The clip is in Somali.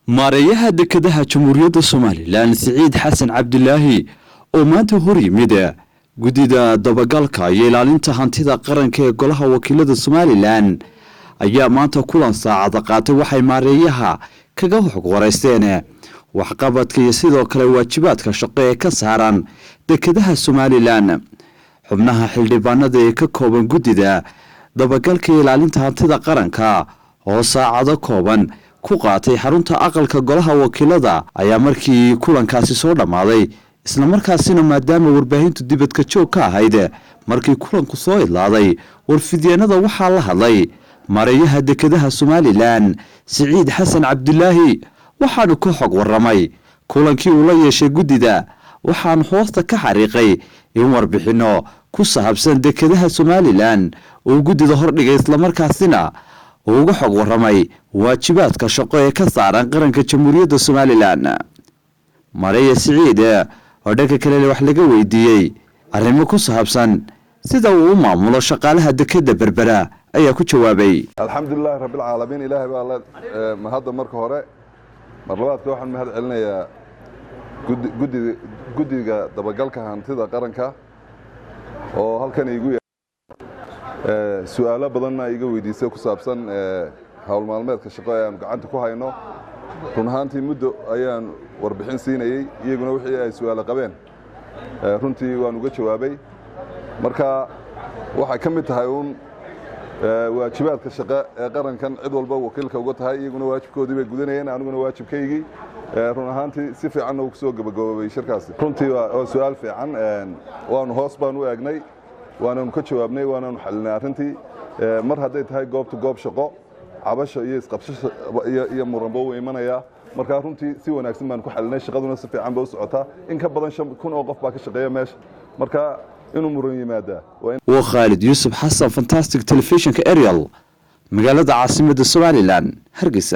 maareeyaha dekedaha Jamhuuriyadda Soomaaliland Siciid Xasan Cabdilaahi oo maanta hor yimid gudida dabagalka iyo ilaalinta hantida qaranka ee golaha wakiilada Soomaaliland ayaa maanta kulan saacad qaatay waxay maareeyaha kaga xog wareysteen waxqabadka iyo sidoo kale waajibaadka shaqo ee ka saaran dekedaha Soomaaliland xubnaha xildhibaanada ee ka kooban gudida dabagalka iyo ilaalinta hantida qaranka oo saacado kooban ku qaatay xarunta aqalka golaha wakiilada ayaa markii kulankaasi soo dhamaaday isla markaasina maadaama warbaahintu dibadka joog ka ahayd markii kulanku soo idlaaday warfidyeennada waxaa la hadlay maareeyaha dekedaha Soomaaliland Siciid Xasan Cabdilaahi waxaanu ka xog waramay kulankii uu la yeeshay gudida waxaan hoosta ka xariiqay in warbixino ku saabsan dekedaha Soomaaliland oo gudida hordhigay isla markaasina uga xog waramay waajibaadka shaqo ee ka saaran qaranka Jamhuuriyadda Soomaaliland maareeya Siciid oo dhanka kale wax laga weydiiyay arrimo ku saabsan sida uu maamulo shaqaalaha dekeda Berbera ayaa ku jawaabay alxamdulillaah rabbil caalamiin ilaahay baa mahad marka hore marlabaadka waxaan mahad celinayaa gudiga dabagalka hantida qaranka oo halkan igu su'aalo badan iga weydiisay ku saabsan hawl maalmeedka shaqo ee aan gacanta ku hayno run ahaantii muddo ayaan warbixin siinayay iyaguna wixii ay su'aalo qabeen runtii waan uga jawaabay marka waxa ka mid tahay waajibaadka shaqo ee qarankan cid walba wakiilka uga tahay iyaguna waajibkoodii bay gudanayeen aniguna waajibkaygii run ahaantii si fiican ugu soo gabagaboobay shirkaasi runtii waa su'aal fiican waan hoos baan u eegnay waanu ka jawaabnay waanu xalinay arrintii mar haday tahay goobta goob shaqo cabasho iyo isqabsho iyo muranbo u imanaya marka runtii si wanaagsan baan ku xalinay shaqaduna si fiican bay u socotaa in ka badan 5,000 oo qof baa ka shaqeeya meesha marka inuu muran yimaada waa Khalid Yusuf Xasan Fantastic Television ka Ariel magaalada caasimadda Soomaaliland Hargeysa.